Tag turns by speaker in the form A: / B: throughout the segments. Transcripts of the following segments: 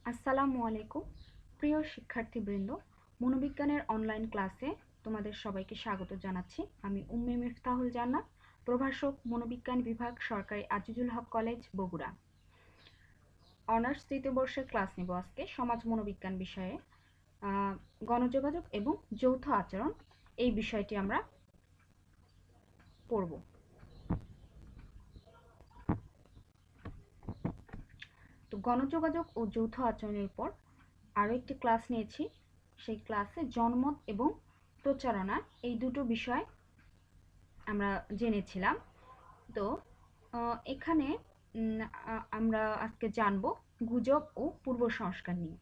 A: আসসালামু আলাইকুম প্রিয় শিক্ষার্থীবৃন্দ, মনোবিজ্ঞানের অনলাইন ক্লাসে তোমাদের সবাইকে স্বাগত জানাচ্ছি। আমি উম্মে মিফতাহুল জান্নাত, প্রভাষক, মনোবিজ্ঞান বিভাগ, সরকারি আজিজুল হক কলেজ, বগুড়া। অনার্স তৃতীয় বর্ষের ক্লাস নেব আজকে সমাজ মনোবিজ্ঞান বিষয়ে। গণযোগাযোগ এবং যৌথ আচরণ এই বিষয়টি আমরা পড়ব। তো গণযোগাযোগ ও যৌথ আচরণের উপর আরও একটি ক্লাস নিয়েছি। সেই ক্লাসে জনমত এবং প্রচারণা এই দুটো বিষয় আমরা জেনেছিলাম। তো এখানে আমরা আজকে জানব গুজব ও পূর্ব সংস্কার নিয়ে।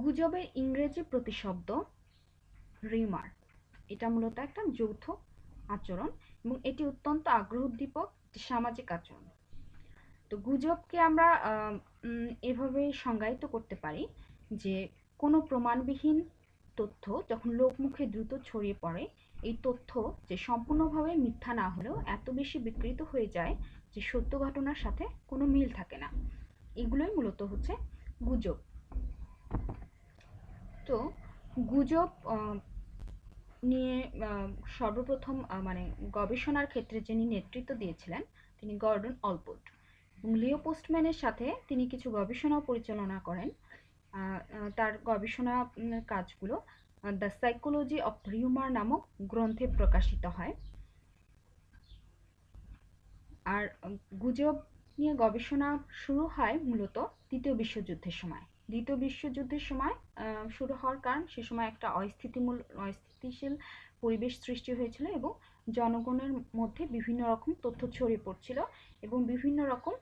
A: গুজবের ইংরেজি প্রতিশব্দ রিমার। এটা মূলত একটা যৌথ আচরণ এবং এটি অত্যন্ত আগ্রহ উদ্দীপক সামাজিক আচরণ। তো গুজবকে আমরা এভাবে সংজ্ঞায়িত করতে পারি যে কোনো প্রমাণবিহীন তথ্য যখন লোকমুখে দ্রুত ছড়িয়ে পড়ে, এই তথ্য যে সম্পূর্ণভাবে মিথ্যা না হলেও এত বেশি বিকৃত হয়ে যায় যে সত্য ঘটনার সাথে কোনো মিল থাকে না, এগুলোই মূলত হচ্ছে গুজব। তো গুজব নিয়ে সর্বপ্রথম মানে গবেষণার ক্ষেত্রে যিনি নেতৃত্ব দিয়েছিলেন তিনি গর্ডন অলপোর্ট, এবং লিও পোস্টম্যানের সাথে তিনি কিছু গবেষণা পরিচালনা করেন। তার গবেষণা কাজগুলো দ্য সাইকোলজি অফ রিউমার নামক গ্রন্থে প্রকাশিত হয়। আর গুজব নিয়ে গবেষণা শুরু হয় মূলত দ্বিতীয় বিশ্বযুদ্ধের সময়। দ্বিতীয় বিশ্বযুদ্ধের সময় শুরু হওয়ার কারণ সে সময় একটা অস্থিতিশীল পরিবেশ সৃষ্টি হয়েছিল এবং জনগণের মধ্যে বিভিন্ন রকম তথ্য ছড়িয়ে পড়ছিল এবং বিভিন্ন রকম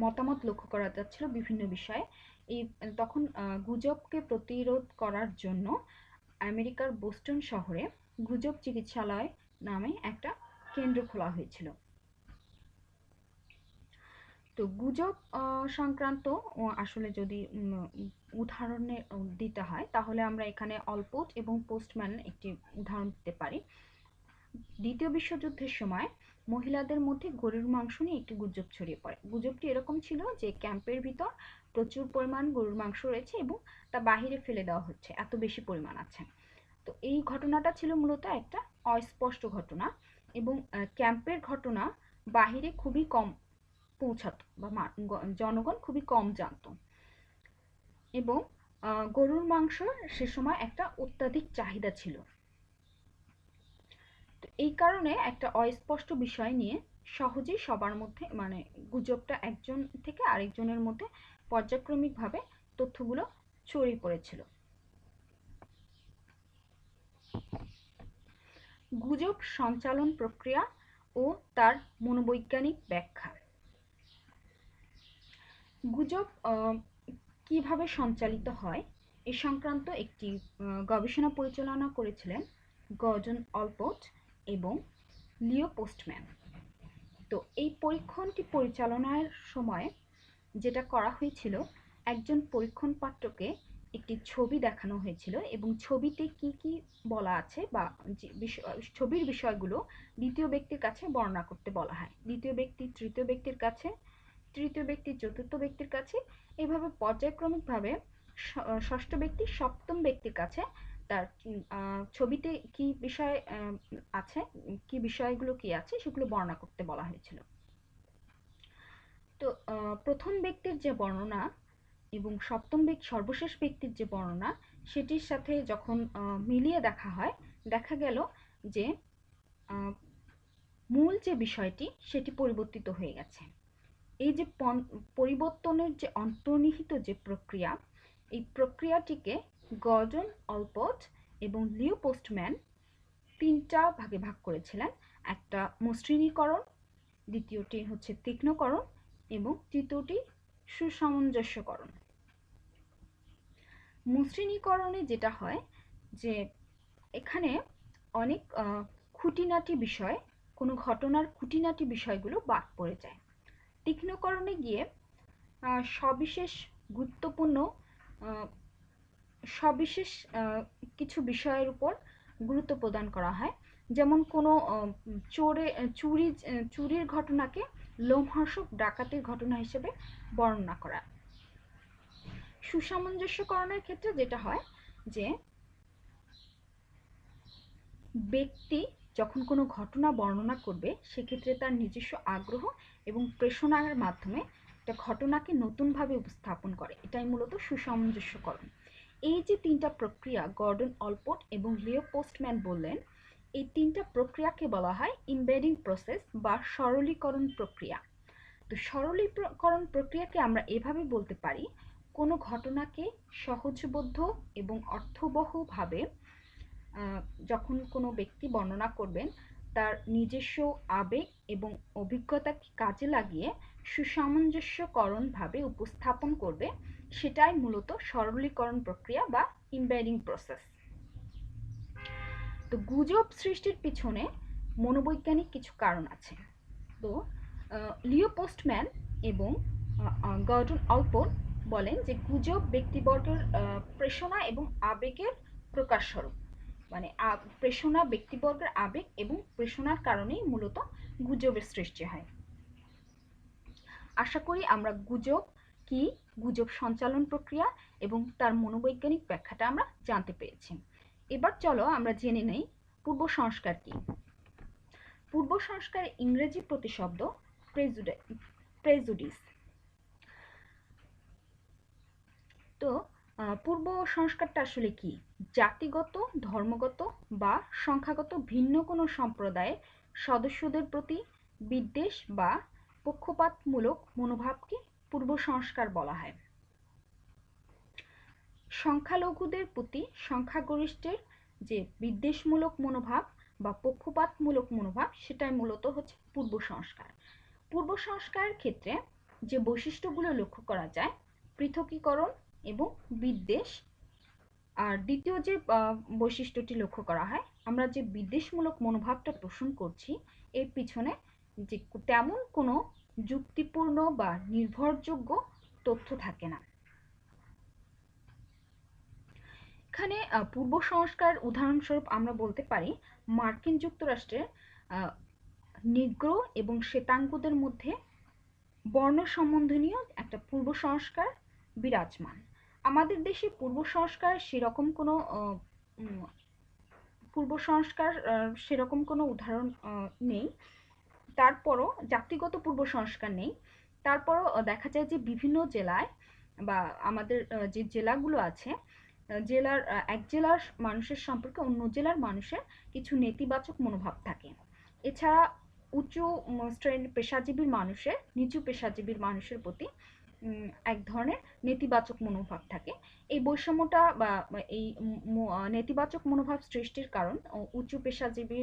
A: মতামত লক্ষ্য করা যাচ্ছিল বিভিন্ন বিষয়ে। এই তখন গুজবকে প্রতিরোধ করার জন্য আমেরিকার বোস্টন শহরে গুজব চিকিৎসালয় নামে একটা কেন্দ্র খোলা হয়েছিল। তো গুজব সংক্রান্ত আসলে যদি উদাহরণে দিতে হয় তাহলে আমরা এখানে অলপোর্ট এবং পোস্টম্যান একটি উদাহরণ দিতে পারি। দ্বিতীয় বিশ্বযুদ্ধের সময় মহিলাদের মধ্যে গরুর মাংস নিয়ে একটি গুজব ছড়িয়ে পড়ে। গুজবটি এরকম ছিল যে ক্যাম্পের ভিতর প্রচুর পরিমাণ গরুর মাংস রয়েছে এবং তা বাহিরে ফেলে দেওয়া হচ্ছে, এত বেশি পরিমাণ আছে। তো এই ঘটনাটা ছিল মূলত একটা অস্পষ্ট ঘটনা এবং ক্যাম্পের ঘটনা বাহিরে খুবই কম পৌঁছাতো বা জনগণ খুবই কম জানতো এবং গরুর মাংস সে সময় একটা অত্যাধিক চাহিদা ছিল। তো এই কারণে একটা অস্পষ্ট বিষয় নিয়ে সহজেই সবার মধ্যে মানে গুজবটা একজন থেকে আরেকজনের মধ্যে পর্যায়ক্রমিকভাবে তথ্যগুলো ছড়িয়ে পড়েছিল। গুজব সঞ্চালন প্রক্রিয়া ও তার মনোবৈজ্ঞানিক ব্যাখ্যা। গুজব কিভাবে সঞ্চালিত হয় এ সংক্রান্ত একটি গবেষণা পরিচালনা করেছিলেন গর্ডন অলপোর্ট এবং লিও পোস্টম্যান। তো এই পরীক্ষণটি পরিচালনার সময় যেটা করা হয়েছিল, একজন পরীক্ষণ পাত্রকে একটি ছবি দেখানো হয়েছিল এবং ছবিতে কি কি বলা আছে বা ছবির বিষয়গুলো দ্বিতীয় ব্যক্তির কাছে বর্ণনা করতে বলা হয়। দ্বিতীয় ব্যক্তি তৃতীয় ব্যক্তির কাছে, তৃতীয় ব্যক্তি চতুর্থ ব্যক্তির কাছে, এইভাবে পর্যায়ক্রমিকভাবে ষষ্ঠ ব্যক্তি সপ্তম ব্যক্তির কাছে তার ছবিতে কি বিষয় আছে, কি বিষয়গুলো কি আছে সেগুলো বর্ণনা করতে বলা হয়েছিল। তো প্রথম ব্যক্তির যে বর্ণনা এবং সর্বশেষ ব্যক্তির যে বর্ণনা সেটির সাথে যখন মিলিয়ে দেখা হয়, দেখা গেল যে মূল যে বিষয়টি সেটি পরিবর্তিত হয়ে গেছে। এই যে পরিবর্তনের যে অন্তর্নিহিত যে প্রক্রিয়া, এই প্রক্রিয়াটিকে গর্ডন অলপোর্ট এবং লিও পোস্টম্যান তিনটা ভাগে ভাগ করেছিলেন। একটা মসৃণীকরণ, দ্বিতীয়টি হচ্ছে তীক্ষ্ণকরণ এবং তৃতীয়টি সুসামঞ্জস্যকরণ। মসৃণীকরণে যেটা হয় যে এখানে অনেক খুঁটিনাটি বিষয়, কোনো ঘটনার খুঁটিনাটি বিষয়গুলো বাদ পড়ে যায়। তীক্ষ্ণকরণে গিয়ে সবিশেষ গুরুত্বপূর্ণ সবিশেষ কিছু বিষয়ের উপর গুরুত্ব প্রদান করা হয়। যেমন কোনো চুরির ঘটনাকে লোমহর্ষক ডাকাতির ঘটনা হিসেবে বর্ণনা করা। সুসামঞ্জস্যকরণের ক্ষেত্রে যেটা হয় যে ব্যক্তি যখন কোনো ঘটনা বর্ণনা করবে সেক্ষেত্রে তার নিজস্ব আগ্রহ এবং প্রেষণার মাধ্যমে একটা ঘটনাকে নতুনভাবে উপস্থাপন করে, এটাই মূলত সুসামঞ্জস্যকরণ। এই যে তিনটা প্রক্রিয়া গর্ডন অলপোর্ট এবং লিও পোস্টম্যান বললেন, এই তিনটা প্রক্রিয়াকে বলা হয় ইমবেডিং প্রসেস বা সরলীকরণ প্রক্রিয়া। তো সরলীকরণ প্রক্রিয়াকে আমরা এভাবে বলতে পারি, কোনো ঘটনাকে সহজবোধ্য এবং অর্থবহভাবে যখন কোনো ব্যক্তি বর্ণনা করবেন তার নিজস্ব আবেগ এবং অভিজ্ঞতাকে কাজে লাগিয়ে সুসামঞ্জস্যকরণভাবে উপস্থাপন করবে, সেটাই মূলত সরলীকরণ প্রক্রিয়া বা ইমবেডিং প্রসেস। তো গুজব সৃষ্টির পিছনে মনোবৈজ্ঞানিক কিছু কারণ আছে। তো লিও পোস্টম্যান এবং গর্ডন অলপোর্ট বলেন যে গুজব ব্যক্তিবর্গের প্রেষণা এবং আবেগের প্রকাশস্বরূপ, মানে প্রেষণা ব্যক্তিবর্গের আবেগ এবং প্রেষণার কারণেই মূলত গুজবের সৃষ্টি হয়। আশা করি আমরা গুজব কি, গুজব সঞ্চালন প্রক্রিয়া এবং তার মনোবৈজ্ঞানিক ব্যাখ্যাটা আমরা জানতে পেরেছি। এবার চলো আমরা জেনে নেই পূর্ব সংস্কার কি। পূর্ব সংস্কারের ইংরেজি প্রতিশব্দ প্রেজুডিস। তো পূর্ব সংস্কারটা আসলে কি? জাতিগত, ধর্মগত বা সংখ্যাগত ভিন্ন কোনো সম্প্রদায়ের সদস্যদের প্রতি বিদ্বেষ বা পক্ষপাতমূলক মনোভাবকে পূর্ব সংস্কার বলা হয়। সংখ্যালঘুদের প্রতি সংখ্যাগরিষ্ঠের যে বিদ্বেষমূলক মনোভাব বা পক্ষপাতমূলক মনোভাব, সেটাই মূলত হচ্ছে পূর্ব সংস্কার। পূর্ব সংস্কারের ক্ষেত্রে যে বৈশিষ্ট্যগুলো লক্ষ্য করা যায়, পৃথকীকরণ এবং বিদ্বেষ। আর দ্বিতীয় যে বৈশিষ্ট্যটি লক্ষ্য করা হয়, আমরা যে বিদ্বেষমূলক মনোভাবটা পোষণ করছি এর পিছনে যে তেমন কোনো যুক্তিপূর্ণ বা নির্ভরযোগ্য তথ্য থাকে না। এখানে পূর্ব সংস্কার উদাহরণস্বরূপ আমরা বলতে পারি মার্কিন যুক্তরাষ্ট্রের নিগ্রো এবং শ্বেতাঙ্গদের মধ্যে বর্ণ সম্বন্ধনীয় একটা পূর্ব সংস্কার বিরাজমান। আমাদের দেশে পূর্ব সংস্কার সেরকম কোনো উদাহরণ নেই, তারপরও জাতিগত পূর্ব সংস্কার নেই, তারপরও দেখা যায় যে বিভিন্ন জেলায় বা আমাদের যে জেলাগুলো আছে, জেলার এক জেলার মানুষের সম্পর্কে অন্য জেলার মানুষের কিছু নেতিবাচক মনোভাব থাকে। এছাড়া উঁচু শ্রেণীর পেশাজীবী মানুষের নিচু পেশাজীবীর মানুষের প্রতি এক ধরনের নেতিবাচক মনোভাব থাকে। এই বৈষম্যটা বা এই নেতিবাচক মনোভাব সৃষ্টির কারণ উঁচু পেশাজীবী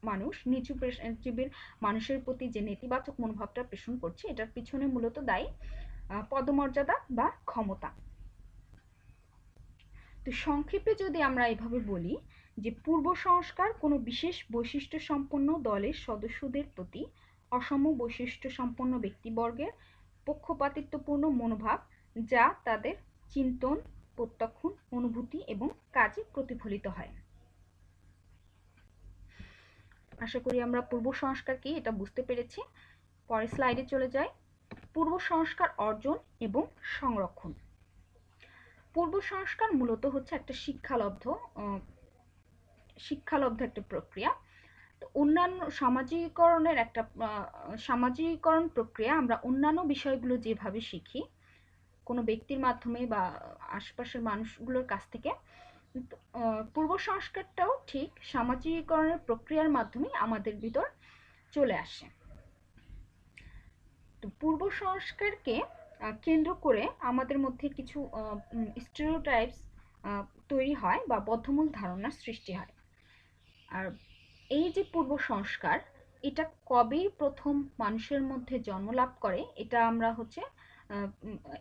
A: মানুষ নিচু পেশাজীবীর মানুষের প্রতি যে নেতিবাচক মনোভাবটা পোষণ করছে, এটার পিছনে মূলত দায়ী পদমর্যাদা বা ক্ষমতা। তো সংক্ষেপে যদি আমরা এভাবে বলি যে পূর্ব সংস্কার কোনো বিশেষ বৈশিষ্ট্য সম্পন্ন দলের সদস্যদের প্রতি অসম বৈশিষ্ট্য সম্পন্ন ব্যক্তিবর্গের পক্ষপাতিত্বপূর্ণ মনোভাব, যা তাদের চিন্তন, প্রত্যক্ষ অনুভূতি এবং কাজে প্রতিফলিত হয়। আশা করি আমরা পূর্ব সংস্কার কি এটা বুঝতে পেরেছি। পরের স্লাইডে চলে যাই। পূর্ব সংস্কার অর্জন এবং সংরক্ষণ। পূর্ব সংস্কার মূলত হচ্ছে একটা শিক্ষালব্ধ একটা প্রক্রিয়া। তো অন্যান্য সামাজিকীকরণ প্রক্রিয়া আমরা অন্যান্য বিষয়গুলো যেভাবে শিখি কোনো ব্যক্তির মাধ্যমে বা আশপাশের মানুষগুলোর কাছ থেকে, পূর্ব সংস্কারটাও ঠিক সামাজিকীকরণের প্রক্রিয়ার মাধ্যমে আমাদের ভিতর চলে আসে। তো পূর্ব সংস্কারকে কেন্দ্র করে আমাদের মধ্যে কিছু স্টেরিওটাইপস তৈরি হয় বা বদ্ধমূল ধারণার সৃষ্টি হয়। আর এই যে পূর্ব সংস্কার, এটা কবে প্রথম মানুষের মধ্যে জন্ম লাভ করে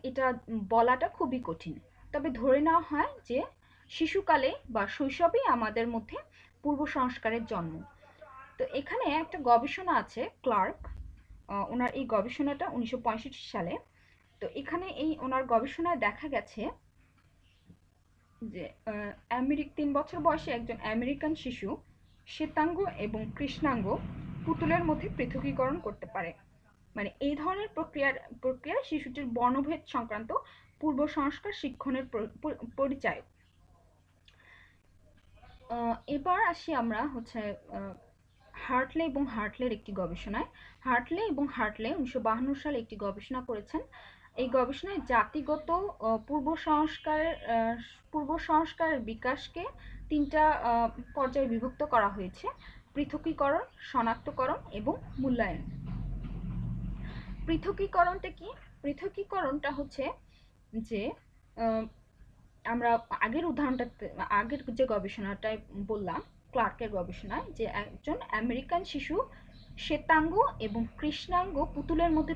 A: এটা বলাটা খুবই কঠিন। তবে ধরে নেওয়া হয় যে শিশুকালে বা শৈশবেই আমাদের মধ্যে পূর্ব সংস্কারের জন্ম। তো এখানে একটা গবেষণা আছে, ক্লার্ক, ওনার এই গবেষণাটা 1965 সালে। তো এখানে ওনার গবেষণায় দেখা গেছে যে 3 বছর বয়সী একজন আমেরিকান শিশু শ্বেতাঙ্গ এবং কৃষ্ণাঙ্গ পুতুলের মধ্যে পৃথকীকরণ করতে পারে। মানে এই ধরনের প্রক্রিয়া শিশুটির বর্ণভেদ সংক্রান্ত পূর্ব সংস্কার শিক্ষণের পরিচয়। এবার আসি আমরা হচ্ছে হার্টলে এবং হার্টলের একটি গবেষণায়। হার্টলে এবং হার্টলে 1952 সালে একটি গবেষণা করেছেন। এই গবেষণায় জাতিগত পূর্ব সংস্কারের বিকাশকে তিনটা পর্যায়ে বিভক্ত করা হয়েছে: পৃথকীকরণ, শনাক্তকরণ এবং মূল্যায়ন। পৃথকীকরণটা কি? পৃথকীকরণটা হচ্ছে যে আমরা আগের যে গবেষণাটায় বললাম, ক্লার্কের গবেষণায়, যে একজন আমেরিকান শিশু শ্বেতাঙ্গ এবং কৃষ্ণাঙ্গ পুতুলের মধ্যে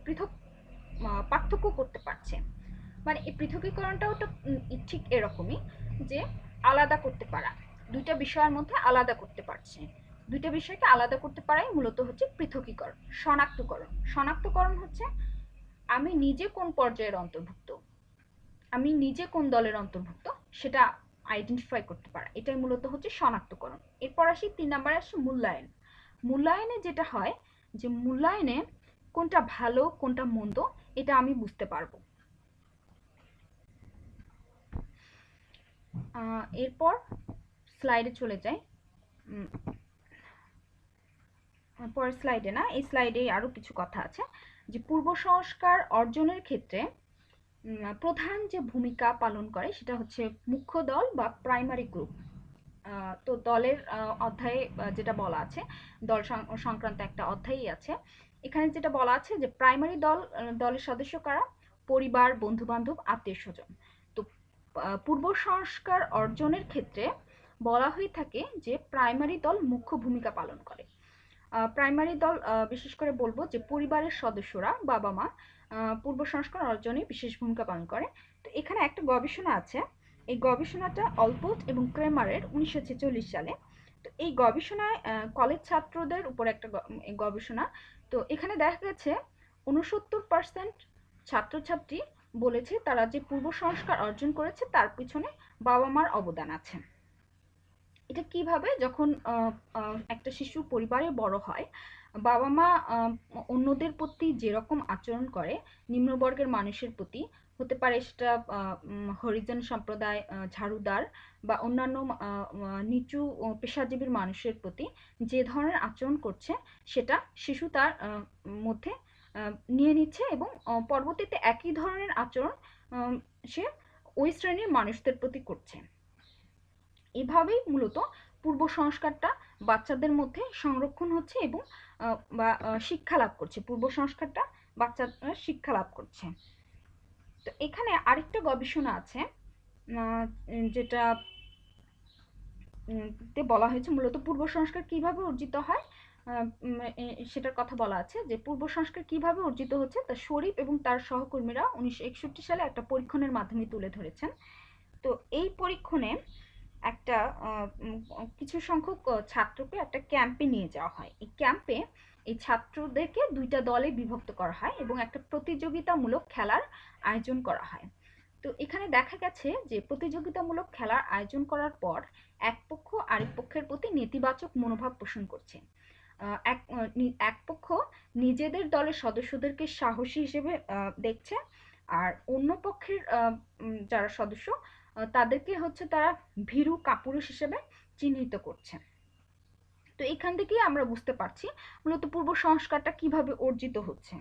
A: পৃথক পার্থক্য করতে পারছে। মানে এই পৃথকীকরণটাও তো ঠিক এরকমই, যে আলাদা করতে পারা, দুইটা বিষয়ের মধ্যে আলাদা করতে পারছে। দুইটা বিষয়কে আলাদা করতে পারাই মূলত হচ্ছে পৃথকীকরণ। শনাক্তকরণ হচ্ছে আমি নিজে কোন পর্যায়ের অন্তর্ভুক্ত, আমি নিজে কোন দলের অন্তর্ভুক্ত সেটা আইডেন্টিফাই করতে পারা, এটাই মূলত হচ্ছে শনাক্তকরণ। এরপর আসি 3 নম্বরে আসে মূল্যায়ন। মূল্যায়নে যেটা হয় যে মূল্যায়নে কোনটা ভালো কোনটা মন্দ এটা আমি বুঝতে পারবো। এরপর স্লাইডে চলে যাই। পরের স্লাইডে না, এই স্লাইডে আরো কিছু কথা আছে। যে পূর্ব সংস্কার অর্জনের ক্ষেত্রে প্রধান যে ভূমিকা পালন করে সেটা হচ্ছে মুখ্য দল বা প্রাইমারি গ্রুপ। তো দলের অধ্যায়ে যেটা বলা আছে, দল সংক্রান্ত একটা অধ্যায়ই আছে, এখানে যেটা বলা আছে যে প্রাইমারি দলের সদস্য কারা? পরিবার, বন্ধু বান্ধব, আত্মীয় স্বজন। তো পূর্ব সংস্কার অর্জনের ক্ষেত্রে বলা হয়ে থাকে যে প্রাইমারি দল মুখ্য ভূমিকা পালন করে। প্রাইমারি দল বিশেষ করে বলবো যে পরিবারের সদস্যরা, বাবা মা, পূর্ব সংস্কার অর্জনে বিশেষ ভূমিকা পালন করে। তো এখানে একটা গবেষণা আছে, এই গবেষণাটা অলপোর্ট এবং ক্রেমারের 1946 সালে। তো এই গবেষণায় কলেজ ছাত্রদের উপর একটা গবেষণা। তো এখানে দেখা গেছে 69% ছাত্রছাত্রী বলেছে তারা যে পূর্ব সংস্কার অর্জন করেছে তার পিছনে বাবা মার অবদান আছে। এটা কিভাবে? যখন একটা শিশু পরিবারে বড় হয়, বাবা মা অন্যদের প্রতি যেরকম আচরণ করে, নিম্নবর্গের মানুষের প্রতি, হতে পারে সেটা হরিজন সম্প্রদায়, ঝাড়ুদার বা অন্যান্য নিচু পেশাজীবীর মানুষের প্রতি যে ধরনের আচরণ করছে সেটা শিশু তার মধ্যে নিয়ে নিচ্ছে এবং পরবর্তীতে একই ধরনের আচরণ সে ওই শ্রেণীর মানুষদের প্রতি করছে। এভাবেই মূলত পূর্ব সংস্কারটা বাচ্চাদের মধ্যে সংরক্ষণ হচ্ছে এবং বা শিক্ষা লাভ করছে, পূর্ব সংস্কারটা বাচ্চারা শিক্ষা লাভ করছে। তো এখানে আরেকটা গবেষণা আছে যেটা বলা হয়েছে মূলত পূর্ব সংস্কার কিভাবে অর্জিত হয় সেটার কথা বলা আছে। যে পূর্ব সংস্কার কিভাবে অর্জিত হচ্ছে তা শরীফ এবং তার সহকর্মীরা 1961 সালে একটা পরীক্ষণের মাধ্যমে তুলে ধরেছেন। তো এই পরীক্ষণে একটা কিছু সংখ্যক ছাত্রকে একটা ক্যাম্পে নিয়ে যাওয়া হয়। এই ক্যাম্পে এই ছাত্রদেরকে দুইটা দলে বিভক্ত করা হয় এবং একটা প্রতিযোগিতামূলক খেলার আয়োজন করা হয়। তো এখানে দেখা গেছে যে প্রতিযোগিতামূলক খেলার আয়োজন করার পর এক পক্ষ আরেক পক্ষের প্রতি নেতিবাচক মনোভাব পোষণ করছে। এক পক্ষ নিজেদের দলের সদস্যদেরকে সাহসী হিসেবে দেখছে, আর অন্য পক্ষের যারা সদস্য তাদেরকে হচ্ছে তারা ভীরু কাপুরুষ হিসেবে চিহ্নিত করছে। তো এখান থেকেই আমরা বুঝতে পারছি মূলত পূর্ব সংস্কারটা কিভাবে অর্জিত হচ্ছে।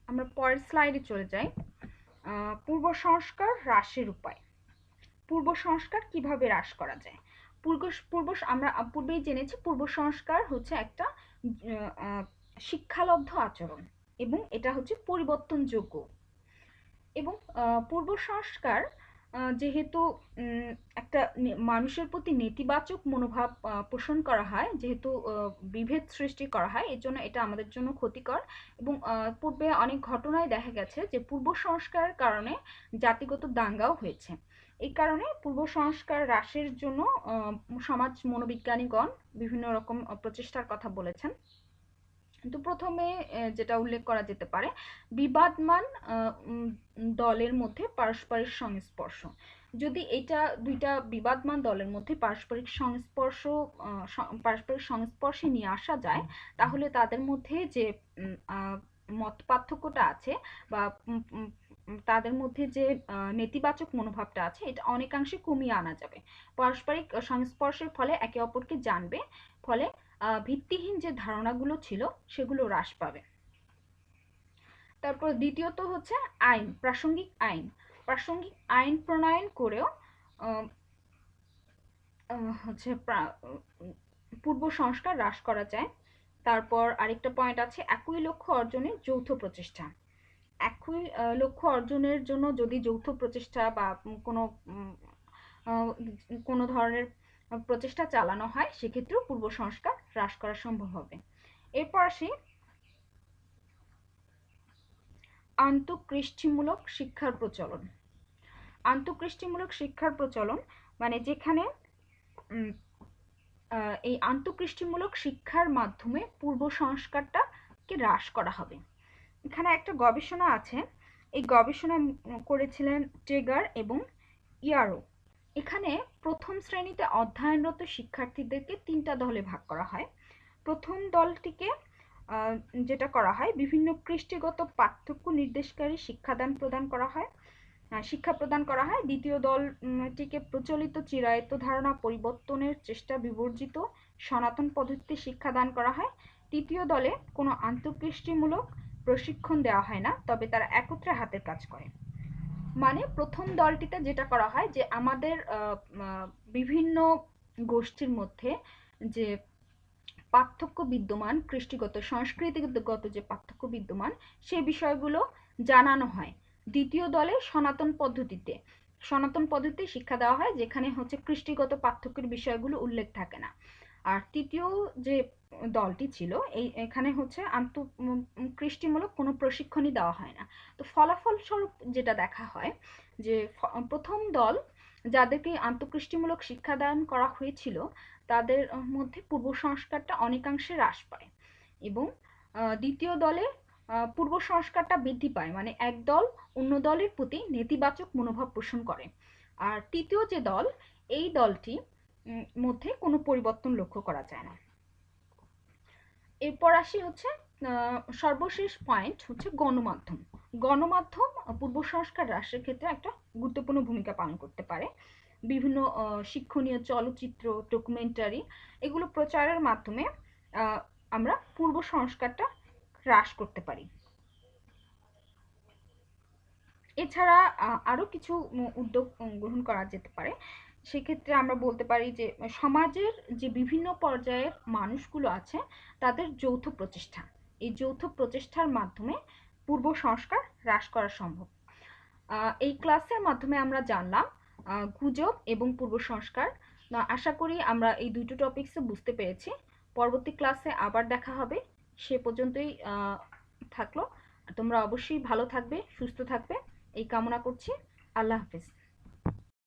A: আমরা পরের স্লাইডে চলে যাই। পূর্ব সংস্কার হ্রাসের উপায়। পূর্ব সংস্কার কিভাবে হ্রাস করা যায়? আমরা পূর্বেই জেনেছি পূর্ব সংস্কার হচ্ছে একটা শিক্ষালব্ধ আচরণ এবং এটা হচ্ছে পরিবর্তনযোগ্য। এবং পূর্ব সংস্কার যেহেতু একটা মানুষের প্রতি নেতিবাচক মনোভাব পোষণ করা হয়, যেহেতু বিভেদ সৃষ্টি করা হয়, এর জন্য এটা আমাদের জন্য ক্ষতিকর। এবং পূর্বে অনেক ঘটনায় দেখা গেছে যে পূর্ব সংস্কারের কারণে জাতিগত দাঙ্গাও হয়েছে। এই কারণে পূর্ব সংস্কার হ্রাসের জন্য সমাজ মনোবিজ্ঞানীগণ বিভিন্ন রকম প্রচেষ্টার কথা বলেছেন। কিন্তু প্রথমে যেটা উল্লেখ করা যেতে পারে, বিবাদমান দলের মধ্যে পারস্পরিক সংস্পর্শ। যদি এটা দুইটা বিবাদমান দলের মধ্যে পারস্পরিক সংস্পর্শে নিয়ে আসা যায়, তাহলে তাদের মধ্যে যে মত পার্থক্যটা আছে বা তাদের মধ্যে যে নেতিবাচক মনোভাবটা আছে, এটা অনেকাংশে কমিয়ে আনা যাবে। পারস্পরিক সংস্পর্শের ফলে একে অপরকে জানবে, ফলে ভিত্তিহীন যে ধারণাগুলো ছিল সেগুলো হ্রাস পাবে। তারপর দ্বিতীয়ত হচ্ছে আইন, প্রাসঙ্গিক আইন। প্রাসঙ্গিক আইন প্রণয়ন করেও হচ্ছে পূর্ব সংস্কার হ্রাস করা যায়। তারপর আরেকটা পয়েন্ট আছে একই লক্ষ্য অর্জনের যৌথ প্রচেষ্টা। একই লক্ষ্য অর্জনের জন্য যদি যৌথ প্রচেষ্টা বা কোনো ধরনের প্রচেষ্টা চালানো হয়, সেক্ষেত্রেও পূর্ব সংস্কার হ্রাস করা সম্ভব হবে। এরপর আসি আন্তঃকৃষ্টিমূলক শিক্ষার প্রচলন। আন্তঃকৃষ্টিমূলক শিক্ষার প্রচলন মানে যেখানে এই আন্তঃকৃষ্টিমূলক শিক্ষার মাধ্যমে পূর্ব সংস্কারটাকে হ্রাস করা হবে। এখানে একটা গবেষণা আছে, এই গবেষণা করেছিলেন টেগার এবং ইয়ারো। এখানে প্রথম শ্রেণীতে অধ্যয়নরত শিক্ষার্থীদেরকে 3টা দলে ভাগ করা হয়। প্রথম দলটিকে যেটা করা হয়, বিভিন্ন কৃষ্টিগত পার্থক্য নির্দেশকারী শিক্ষা প্রদান করা হয়। দ্বিতীয় দলটিকে প্রচলিত চিরায়ত ধারণা পরিবর্তনের চেষ্টা বিবর্জিত সনাতন পদ্ধতিতে শিক্ষাদান করা হয়। তৃতীয় দলে কোনো আন্তঃকৃষ্টিমূলক প্রশিক্ষণ দেওয়া হয় না, তবে তারা একত্রে হাতের কাজ করে। মানে প্রথম দলটিতে যেটা করা হয় যে আমাদের বিভিন্ন গোষ্ঠীর মধ্যে যে পার্থক্য বিদ্যমান, কৃষ্টিগত সংস্কৃতিগত যে পার্থক্য বিদ্যমান, সে বিষয়গুলো জানানো হয়। দ্বিতীয় দলে সনাতন পদ্ধতিতে শিক্ষা দেওয়া হয়, যেখানে হচ্ছে কৃষ্টিগত পার্থক্যের বিষয়গুলো উল্লেখ থাকে না। আর তৃতীয় যে দলটি ছিল, এখানে হচ্ছে কৃষ্টিমূলক কোনো প্রশিক্ষণই দেওয়া হয় না। তো ফলাফল স্বরূপ যেটা দেখা হয় যে প্রথম দল যাদেরকে আন্তঃকৃষ্টিমূলক শিক্ষাদান করা হয়েছিল, তাদের মধ্যে পূর্ব সংস্কারটা অনেকাংশে হ্রাস পায়, এবং দ্বিতীয় দলে পূর্ব সংস্কারটা বৃদ্ধি পায়। মানে এক দল অন্য দলের প্রতি নেতিবাচক মনোভাব পোষণ করে। আর তৃতীয় যে দল, এই দলটি মধ্যে কোনো পরিবর্তন লক্ষ্য করা যায় না। এরপর আসি হচ্ছে সর্বশেষ পয়েন্ট হচ্ছে গণমাধ্যম। গণমাধ্যম পূর্ব সংস্কার হ্রাসের ক্ষেত্রে একটা গুরুত্বপূর্ণ ভূমিকা পালন করতে পারে। বিভিন্ন শিক্ষণীয় চলচ্চিত্র, ডকুমেন্টারি, এগুলো প্রচারের মাধ্যমে আমরা পূর্ব সংস্কারটা হ্রাস করতে পারি। এছাড়া আরও কিছু উদ্যোগ গ্রহণ করা যেতে পারে। সেক্ষেত্রে আমরা বলতে পারি যে সমাজের যে বিভিন্ন পর্যায়ের মানুষগুলো আছে, তাদের যৌথ প্রচেষ্টা, এই যৌথ প্রচেষ্টার মাধ্যমে পূর্ব সংস্কার হ্রাস করা সম্ভব। এই ক্লাসের মাধ্যমে আমরা জানলাম গুজব এবং পূর্ব সংস্কার। আশা করি আমরা এই দুটো টপিকসে বুঝতে পেরেছি। পরবর্তী ক্লাসে আবার দেখা হবে, সে পর্যন্তই থাকলো। তোমরা অবশ্যই ভালো থাকবে, সুস্থ থাকবে, এই কামনা করছি। আল্লাহ হাফেজ।